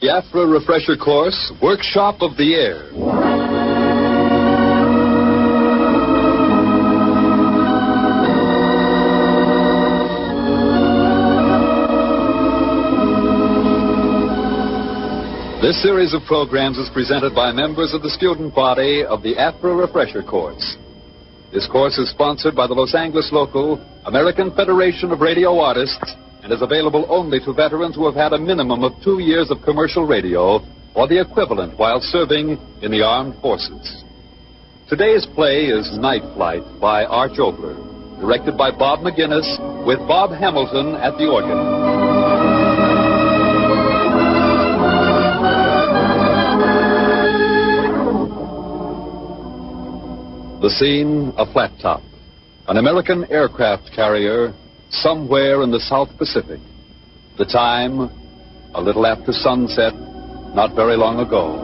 The AFRA refresher course, Workshop of the Air. This series of programs is presented by members of the student body of the AFRA refresher course. This course is sponsored by the Los Angeles local American Federation of Radio Artists and is available only to veterans who have had a minimum of 2 years of commercial radio or the equivalent while serving in the armed forces. Today's play is Night Flight by Arch Obler, directed by Bob McGinnis with Bob Hamilton at the organ. The scene, a flat top, an American aircraft carrier somewhere in the South Pacific. The time, a little after sunset, not very long ago.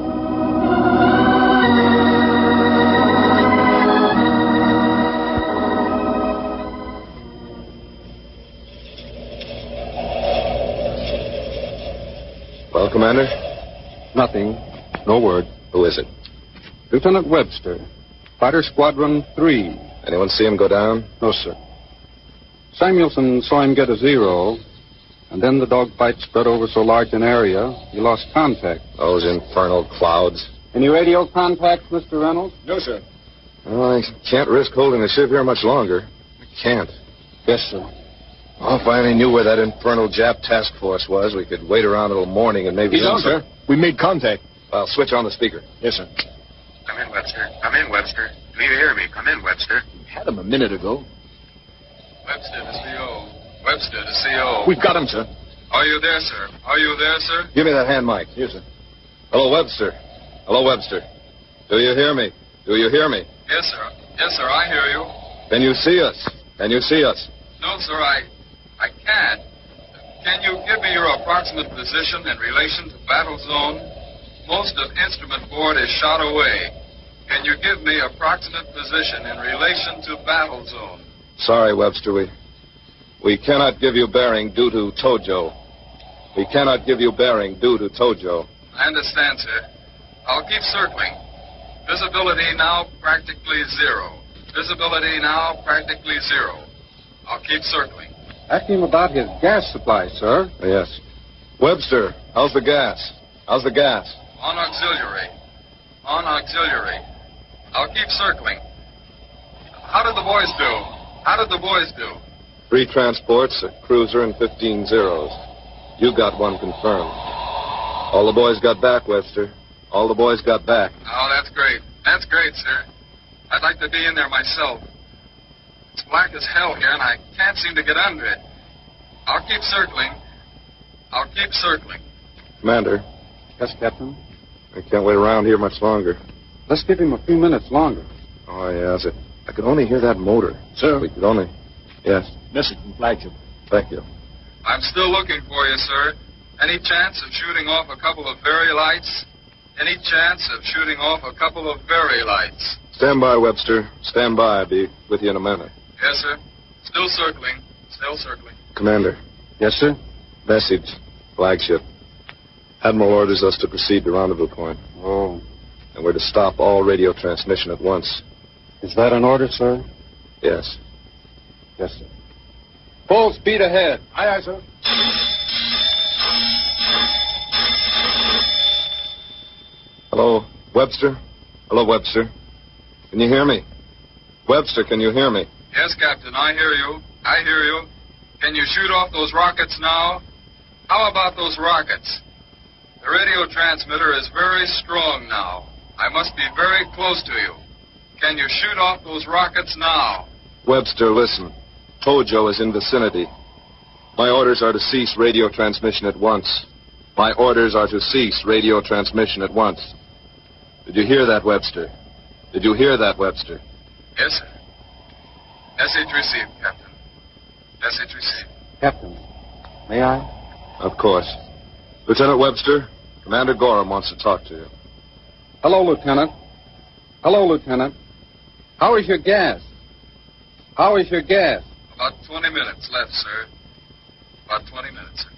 Well, Commander? Nothing. No word. Who is it? Lieutenant Webster. Fighter Squadron 3. Anyone see him go down? No, sir. Samuelson saw him get a 0, and then the dogfight spread over so large an area, he lost contact. Those infernal clouds. Any radio contacts, Mr. Reynolds? No, sir. Well, I can't risk holding the ship here much longer. I can't. Yes, sir. Well, if I only knew where that infernal Jap task force was, we could wait around until morning and maybe... He's on, sir. We made contact. Well, switch on the speaker. Yes, sir. Come in, Webster. Come in, Webster. Do you hear me? Come in, Webster. Had him a minute ago. Webster to CO. Webster to CO. We've got him, sir. Are you there, sir? Are you there, sir? Give me that hand mic. Yes, sir. Hello, Webster. Hello, Webster. Do you hear me? Do you hear me? Yes, sir. Yes, sir. I hear you. Can you see us? Can you see us? No, sir. I can't. Can you give me your approximate position in relation to battle zone? Most of instrument board is shot away. Can you give me approximate position in relation to battle zone? Sorry, Webster. We cannot give you bearing due to Tojo. We cannot give you bearing due to Tojo. I understand, sir. I'll keep circling. Visibility now practically zero. Visibility now practically zero. I'll keep circling. Ask him about his gas supply, sir. Yes. Webster, how's the gas? How's the gas? On auxiliary. On auxiliary. I'll keep circling. How did the boys do? How did the boys do? 3 transports, a cruiser, and 15 Zeros. You got one confirmed. All the boys got back, Webster. All the boys got back. Oh, that's great. That's great, sir. I'd like to be in there myself. It's black as hell here, and I can't seem to get under it. I'll keep circling. I'll keep circling. Commander. Yes, Captain? I can't wait around here much longer. Let's give him a few minutes longer. Oh, yes. I could only hear that motor. Sir. We could only... Yes. Message from flagship. Thank you. I'm still looking for you, sir. Any chance of shooting off a couple of Very lights? Any chance of shooting off a couple of Very lights? Stand by, Webster. Stand by. I'll be with you in a minute. Yes, sir. Still circling. Still circling. Commander. Yes, sir? Message. Flagship. Admiral orders us to proceed to rendezvous point. Oh. And we're to stop all radio transmission at once. Is that an order, sir? Yes. Yes, sir. Full speed ahead. Aye, aye, sir. Hello, Webster? Hello, Webster. Can you hear me? Webster, can you hear me? Yes, Captain, I hear you. I hear you. Can you shoot off those rockets now? How about those rockets? The radio transmitter is very strong now. I must be very close to you. Can you shoot off those rockets now? Webster, listen. Tojo is in vicinity. My orders are to cease radio transmission at once. My orders are to cease radio transmission at once. Did you hear that, Webster? Did you hear that, Webster? Yes, sir. Message received, Captain. Message received. Captain, may I? Of course. Lieutenant Webster, Commander Gorham wants to talk to you. Hello, Lieutenant. Hello, Lieutenant. How is your gas? How is your gas? About 20 minutes left, sir. About 20 minutes, sir.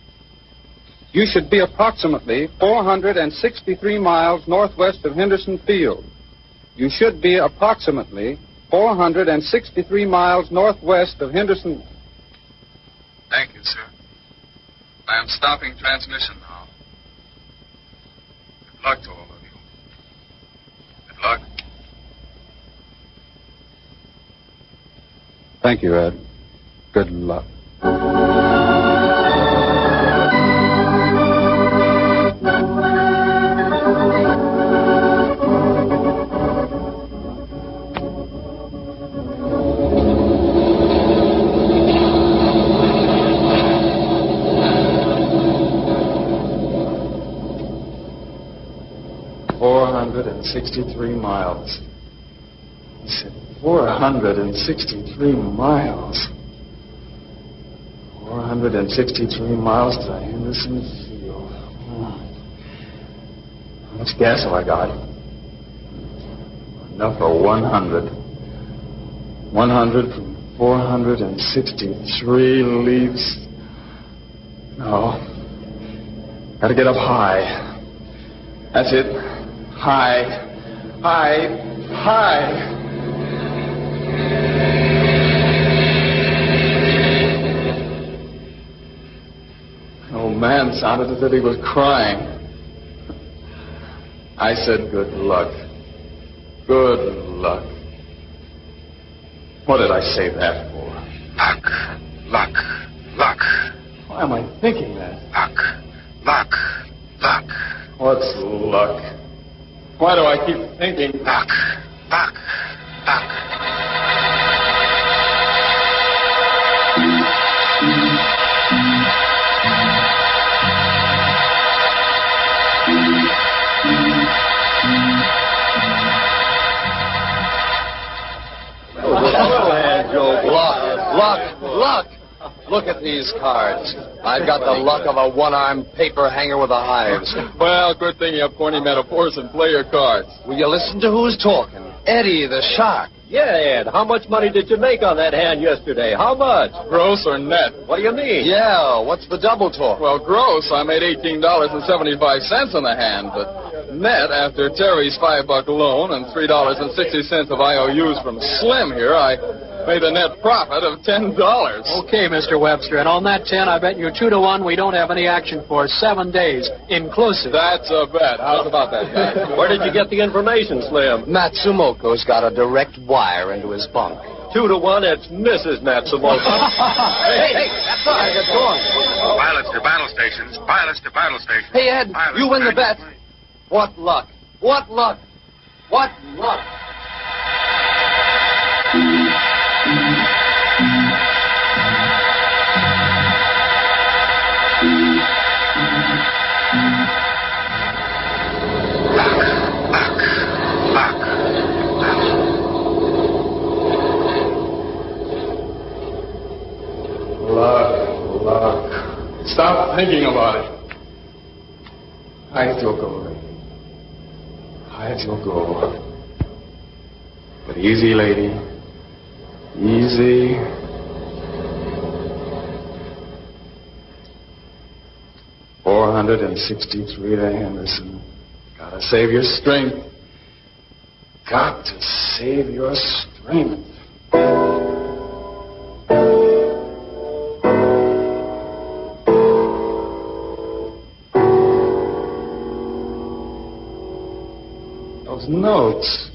You should be approximately 463 miles northwest of Henderson Field. You should be approximately 463 miles northwest of Henderson. Thank you, sir. I am stopping transmission now. Good luck to all of you. Good luck. Thank you, Ed. Good luck. 463 miles. He said 463 miles. 463 miles to Henderson Field. How much gas have I got? Enough for 100. 100 from 463 leaves. No. Gotta get up high. That's it. High. High. High. An old man sounded as if he was crying. I said, good luck. Good luck. What did I say that for? Luck. Luck. Luck. Why am I thinking that? Luck. Luck. Luck. What's luck? Why do I keep thinking luck? Luck. Luck. Luck! Look at these cards. I've got the luck of a one-armed paper hanger with the hives. Well, good thing you have corny metaphors and play your cards. Will you listen to who's talking? Eddie, the shark. Yeah, Ed. How much money did you make on that hand yesterday? How much? Gross or net? What do you mean? Yeah, what's the double talk? Well, gross, I made $18.75 on the hand, but net, after Terry's $5 loan and $3.60 of IOUs from Slim here, I made a net profit of $10. Okay, Mr. Webster, and on that 10, I bet you 2-1 we don't have any action for 7 days, inclusive. That's a bet. How's about that, guy? Where did you get the information, Slim? Matsumoto's got a direct wire into his bunk. 2-1, it's Mrs. Matsumoto. Hey, that's all right, get going. Pilots to battle stations. Pilots to battle stations. Hey, Ed, Pilots you win the to- bet. What luck? What luck? What luck? Luck. Stop thinking about it. Hide your go, lady. Hide your go. But easy, lady. Easy. $463 to Henderson. Gotta save your strength. Got to save your strength. Those notes.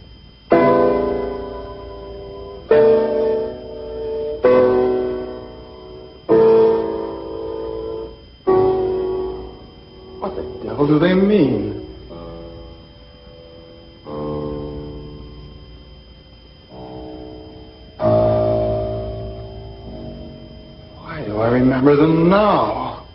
What the devil do they mean? Why do I remember them now?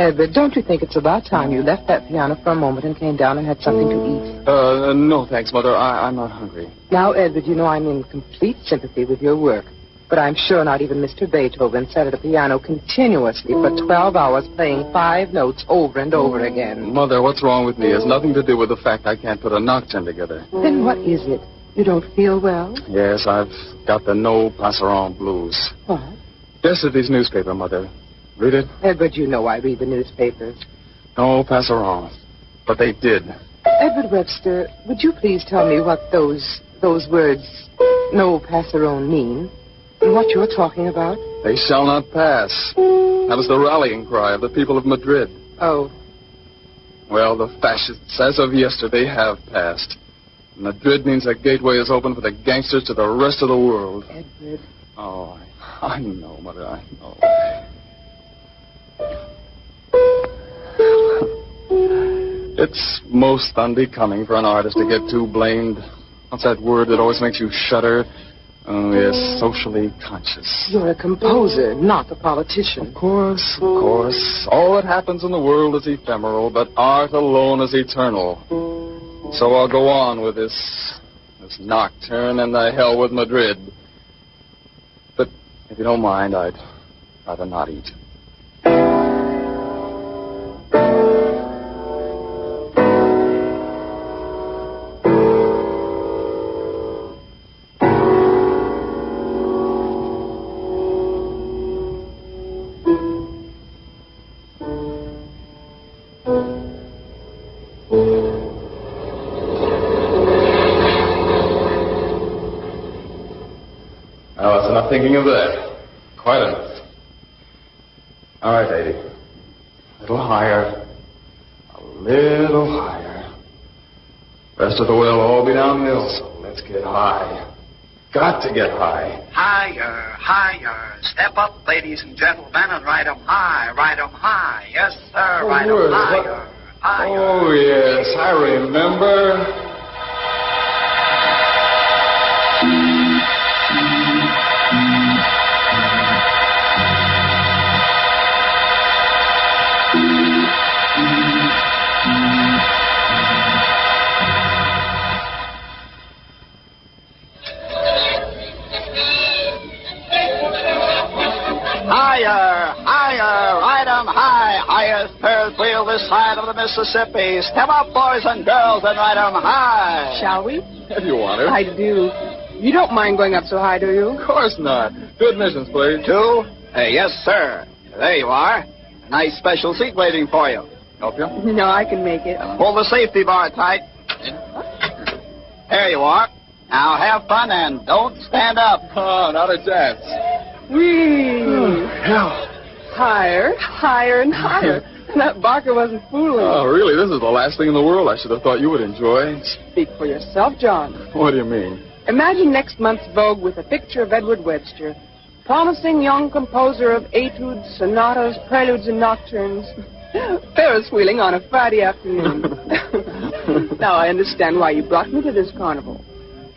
Edward, don't you think it's about time you left that piano for a moment and came down and had something to eat? No, thanks, Mother. I'm not hungry. Now, Edward, you know I'm in complete sympathy with your work. But I'm sure not even Mr. Beethoven sat at a piano continuously for 12 hours playing 5 notes over and over again. Mother, what's wrong with me has nothing to do with the fact I can't put a nocturne together. Then what is it? You don't feel well? Yes, I've got the no passeront blues. What? Yesterday's newspaper, Mother. Read it? Edward, you know I read the newspapers. No passeront. But they did. Edward Webster, would you please tell me what those words, no passeront, mean? And what you're talking about? They shall not pass. That was the rallying cry of the people of Madrid. Oh. Well, the fascists, as of yesterday, have passed. Madrid means a gateway is open for the gangsters to the rest of the world. Edward. Oh, I know, Mother, I know. It's most unbecoming for an artist to get too blamed. What's that word that always makes you shudder? Oh, yes, socially conscious. You're a composer, not a politician. Of course, of course. All that happens in the world is ephemeral, but art alone is eternal. So I'll go on with this nocturne and the hell with Madrid. But if you don't mind, I'd rather not eat. Thinking of that. Quite enough. All right, lady. A little higher. A little higher. Rest of the way will all be downhill, so let's get high. Got to get high. Higher, higher. Step up, ladies and gentlemen, and ride 'em high, ride 'em high. Yes, sir, ride 'em higher, higher. Oh, yes, I remember. Higher, higher, ride 'em high, highest Ferris wheel this side of the Mississippi. Step up, boys and girls, and ride 'em high. Shall we? If you want to. I do. You don't mind going up so high, do you? Of course not. 2 admissions, please. 2? Yes, sir. There you are. A nice special seat waiting for you. Help you? No, I can make it. Pull the safety bar tight. There you are. Now have fun and don't stand up. Oh, not a chance. Whee! Hell. Higher, higher, and higher. That Barker wasn't fooling. Oh, really? This is the last thing in the world I should have thought you would enjoy. Speak for yourself, John. What do you mean? Imagine next month's Vogue with a picture of Edward Webster, promising young composer of etudes, sonatas, preludes, and nocturnes. Ferris wheeling on a Friday afternoon. Now I understand why you brought me to this carnival.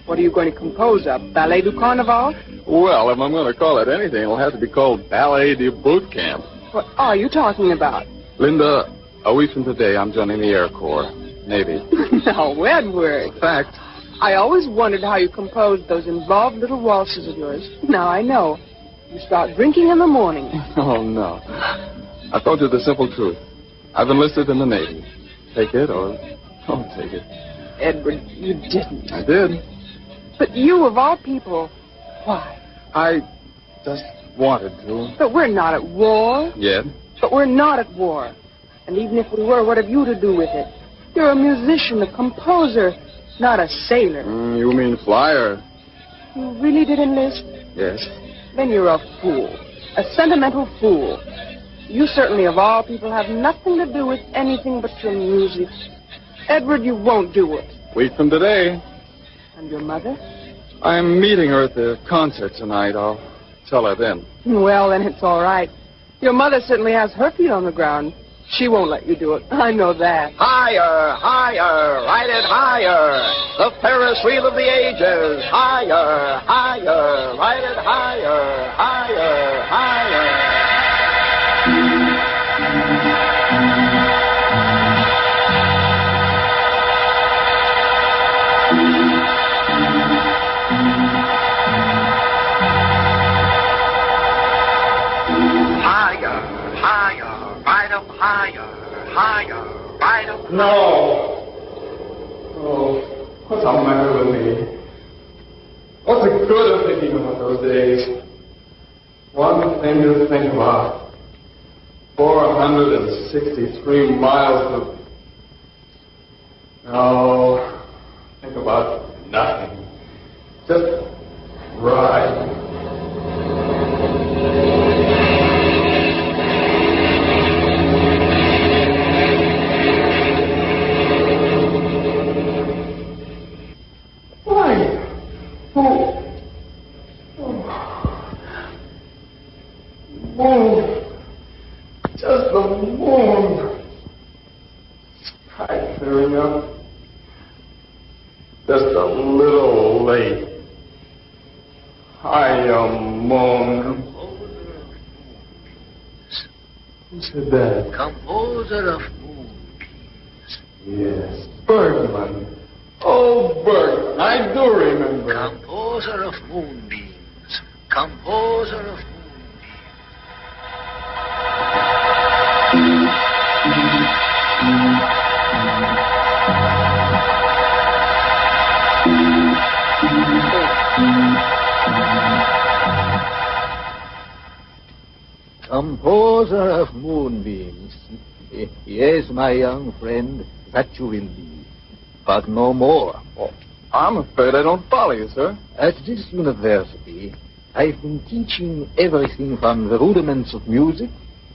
What are you going to compose, a ballet du carnaval? Well, if I'm going to call it anything, it'll have to be called Ballet de Boot Camp. What are you talking about? Linda, a week from today, I'm joining the Air Corps, Navy. Now, Edward. Fact. I always wondered how you composed those involved little waltzes of yours. Now I know. You start drinking in the morning. Oh, no. I told you the simple truth. I've enlisted in the Navy. Take it or don't take it. Edward, you didn't. I did. But you, of all people, why? I just wanted to. But we're not at war. Yet? But we're not at war. And even if we were, what have you to do with it? You're a musician, a composer, not a sailor. You mean flyer? You really did enlist? Yes. Then you're a fool. A sentimental fool. You certainly, of all people, have nothing to do with anything but your music. Edward, you won't do it. Week from today. And your mother? I'm meeting her at the concert tonight. I'll tell her then. Well, then it's all right. Your mother certainly has her feet on the ground. She won't let you do it. I know that. Higher, higher, ride it higher. The Ferris wheel of the ages. Higher, higher, ride it higher, higher, higher. No. Oh, what's the matter with me? What's the good of thinking about those days? One thing to think about. 463 miles of... No, think about nothing. Just ride. Moon. Just the moon. Sky clearing up. Just a little late. Hiya, moon. Who said that? Composer of moonbeams. Yes, Bergman. Oh, Bergman, I do remember. Composer of moonbeams. Composer of moonbeams. Composer of moonbeams. Yes, my young friend, that you will be. But no more. Oh, I'm afraid I don't follow you, sir. At this university, I've been teaching everything from the rudiments of music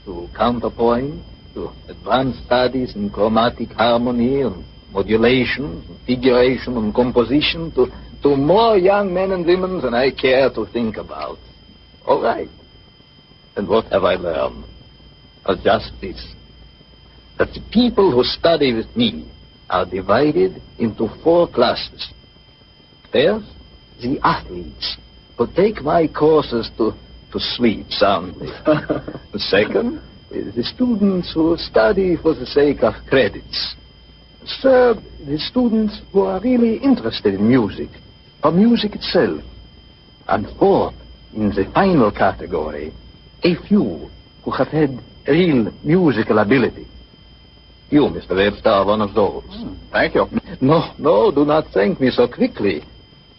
to counterpoint, to advanced studies in chromatic harmony and modulation, and figuration and composition, to more young men and women than I care to think about. All right. And what have I learned? Just this. That the people who study with me are divided into 4 classes. First, the athletes who take my courses to sleep soundly. Second, the students who study for the sake of credits. Third, the students who are really interested in music, or music itself. And fourth, in the final category, a few who have had real musical ability. You, Mr. Webster, are one of those. Thank you. No, do not thank me so quickly.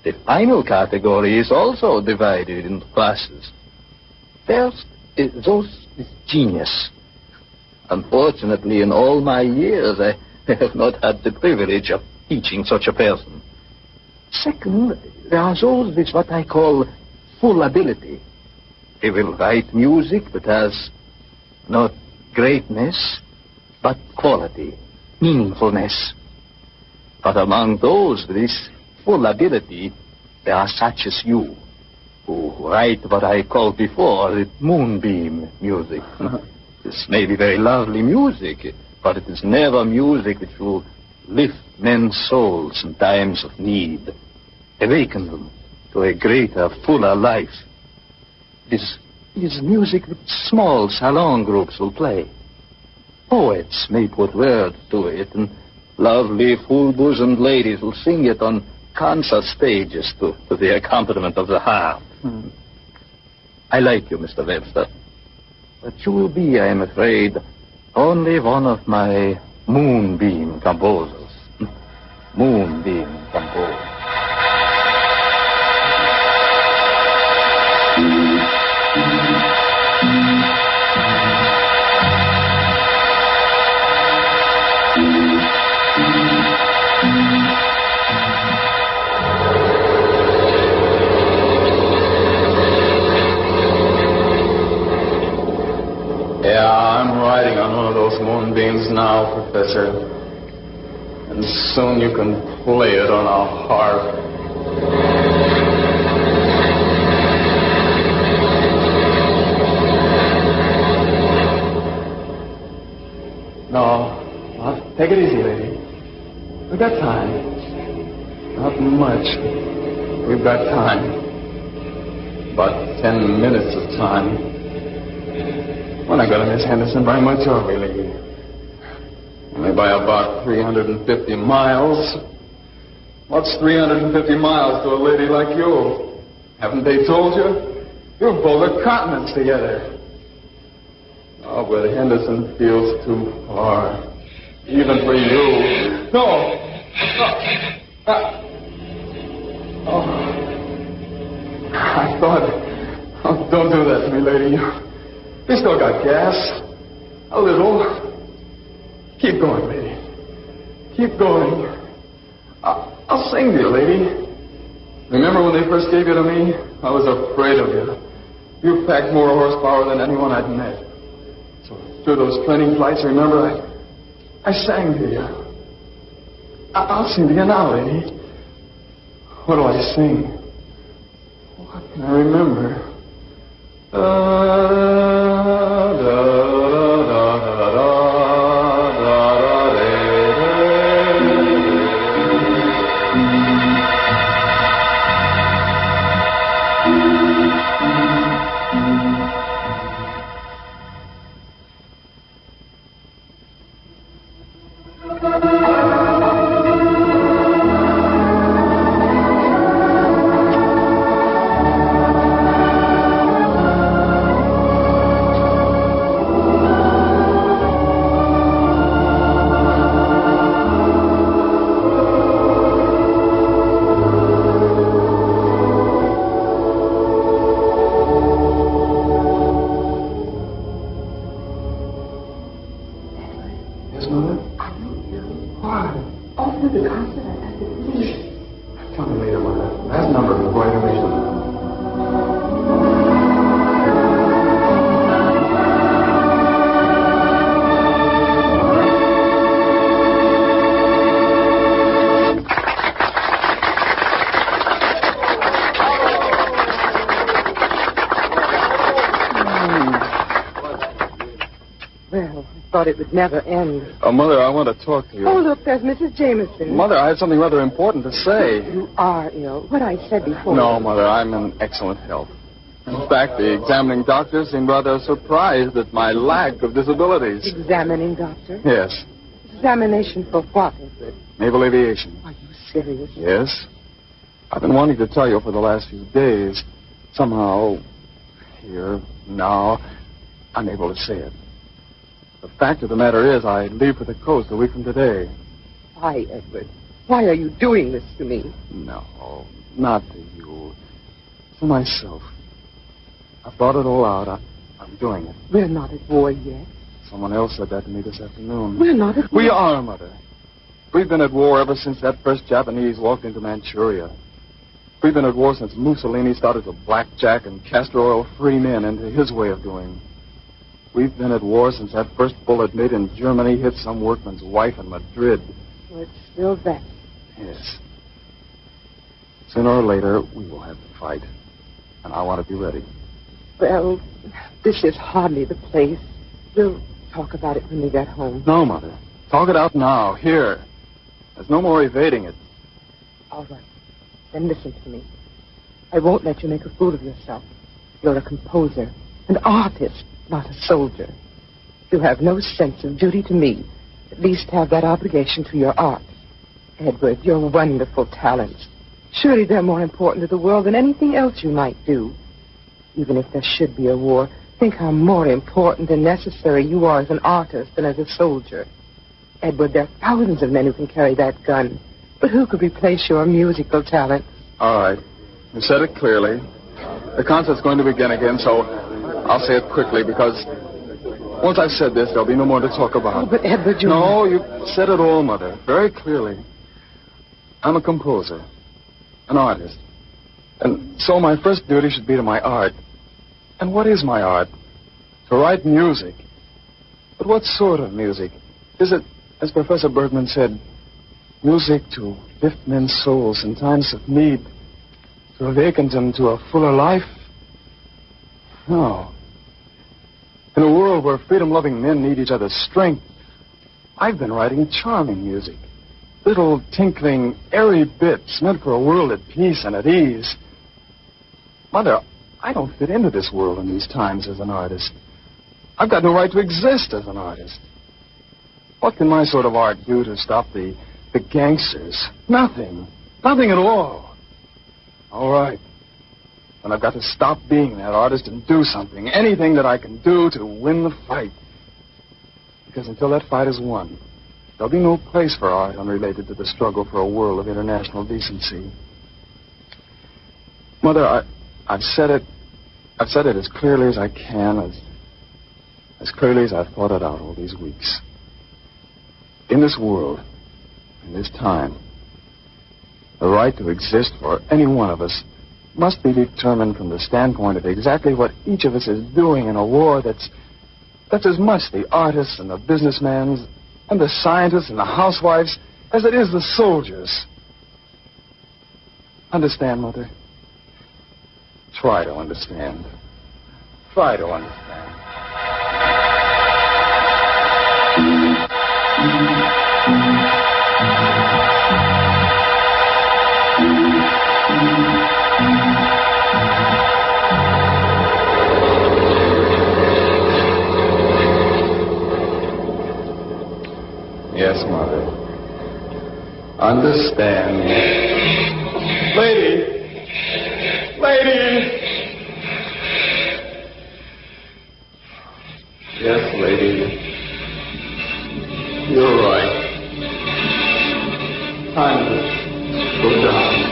The final category is also divided into classes. First, those with genius. Unfortunately, in all my years, I have not had the privilege of teaching such a person. Second, there are those with what I call full ability. They will write music that has not greatness, but quality, meaningfulness. But among those with this full ability, there are such as you, who write what I called before the moonbeam music. This may be very lovely music, but it is never music which will lift men's souls in times of need, awaken them to a greater, fuller life. It is music that small salon groups will play. Poets may put words to it, and lovely, full-bosomed ladies will sing it on concert stages to the accompaniment of the harp. I like you, Mr. Webster, but you will be, I am afraid, only one of my moonbeam composers. Moonbeam composers. Yeah, I'm riding on one of those moonbeams now, Professor. And soon you can play it on a harp. No, take it easy, lady. We've got time. Not much. We've got time. About 10 minutes of time. We're not going to miss Henderson by much, are we, lady? Only by about 350 miles. What's 350 miles to a lady like you? Haven't they told you? You'll pull the continents together. Oh, but Henderson feels too far. Even for you. No. I thought... Oh, don't do that to me, lady. You still got gas. A little. Keep going, lady. Keep going. I'll sing to you, lady. Remember when they first gave you to me? I was afraid of you. You packed more horsepower than anyone I'd met. So through those training flights, remember, I sang to you. I'll sing to you now, lady. What do I sing? What can I remember? It would never end. Mother, I want to talk to you. Oh, look, there's Mrs. Jameson. Mother, I have something rather important to say. You are ill. What I said before. No, Mother, I'm in excellent health. In fact, the examining doctor seemed rather surprised at my lack of disabilities. Examining doctor? Yes. Examination for what, Edward? Naval aviation. Are you serious? Yes. I've been wanting to tell you for the last few days. Somehow, here, now, I'm able to say it. The fact of the matter is, I leave for the coast a week from today. Why, Edward? Why are you doing this to me? No, not to you. To myself. I've thought it all out. I'm doing it. We're not at war yet. Someone else said that to me this afternoon. We're not at war. We are, Mother. We've been at war ever since that first Japanese walked into Manchuria. We've been at war since Mussolini started to blackjack and castor oil free men into his way of doing. We've been at war since that first bullet made in Germany hit some workman's wife in Madrid. Well, it's still that. Yes. Sooner or later, we will have to fight. And I want to be ready. Well, this is hardly the place. We'll talk about it when we get home. No, Mother. Talk it out now, here. There's no more evading it. All right. Then listen to me. I won't let you make a fool of yourself. You're a composer, an artist, not a soldier. You have no sense of duty to me. At least have that obligation to your art. Edward, your wonderful talents. Surely they're more important to the world than anything else you might do. Even if there should be a war, think how more important and necessary you are as an artist than as a soldier. Edward, there are thousands of men who can carry that gun. But who could replace your musical talent? All right. You said it clearly. The concert's going to begin again, so I'll say it quickly because once I've said this, there'll be no more to talk about. Oh, but Edward, you... No, you said it all, Mother, very clearly. I'm a composer, an artist. And so my first duty should be to my art. And what is my art? To write music. But what sort of music? Is it, as Professor Bergman said, music to lift men's souls in times of need, to awaken them to a fuller life? No. In a world where freedom-loving men need each other's strength, I've been writing charming music. Little tinkling, airy bits meant for a world at peace and at ease. Mother, I don't fit into this world in these times as an artist. I've got no right to exist as an artist. What can my sort of art do to stop the gangsters? Nothing. Nothing at all. All right. Then I've got to stop being that artist and do something. Anything that I can do to win the fight. Because until that fight is won, There'll be no place for art unrelated to the struggle for a world of international decency. Mother, I've said it as clearly as I can, as clearly as I've thought it out all these weeks. In this world, in this time, the right to exist for any one of us must be determined from the standpoint of exactly what each of us is doing in a war that's as much the artists and the businessmen and the scientists and the housewives as it is the soldiers. Understand, Mother? Try to understand. Try to understand. Yes, Mother. Understand. Lady! Yes, lady. You're right. Time to go down.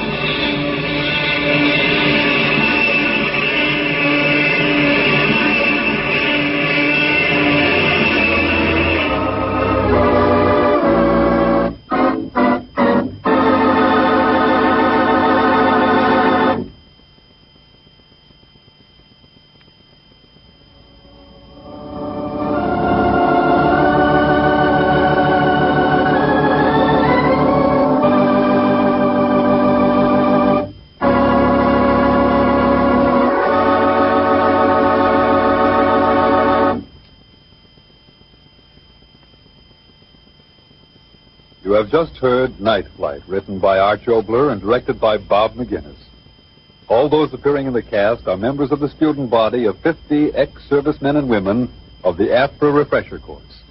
You have just heard Night Flight, written by Art Jobler and directed by Bob McGinnis. All those appearing in the cast are members of the student body of 50 ex-servicemen and women of the AFRA refresher course.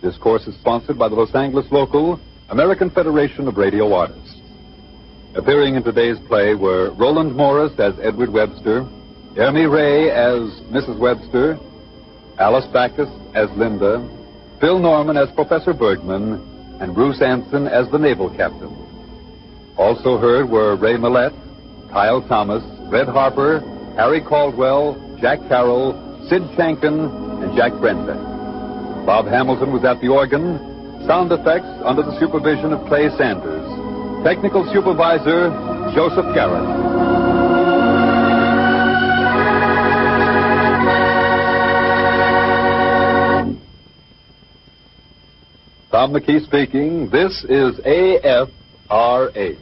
This course is sponsored by the Los Angeles local American Federation of Radio Artists. Appearing in today's play were Roland Morris as Edward Webster, Ermi Ray as Mrs. Webster, Alice Backus as Linda, Phil Norman as Professor Bergman, and Bruce Anson as the naval captain. Also heard were Ray Millette, Kyle Thomas, Red Harper, Harry Caldwell, Jack Carroll, Sid Shankin, and Jack Brenbeck. Bob Hamilton was at the organ. Sound effects under the supervision of Clay Sanders. Technical supervisor, Joseph Garrett. Tom McKee speaking. This is AFRA.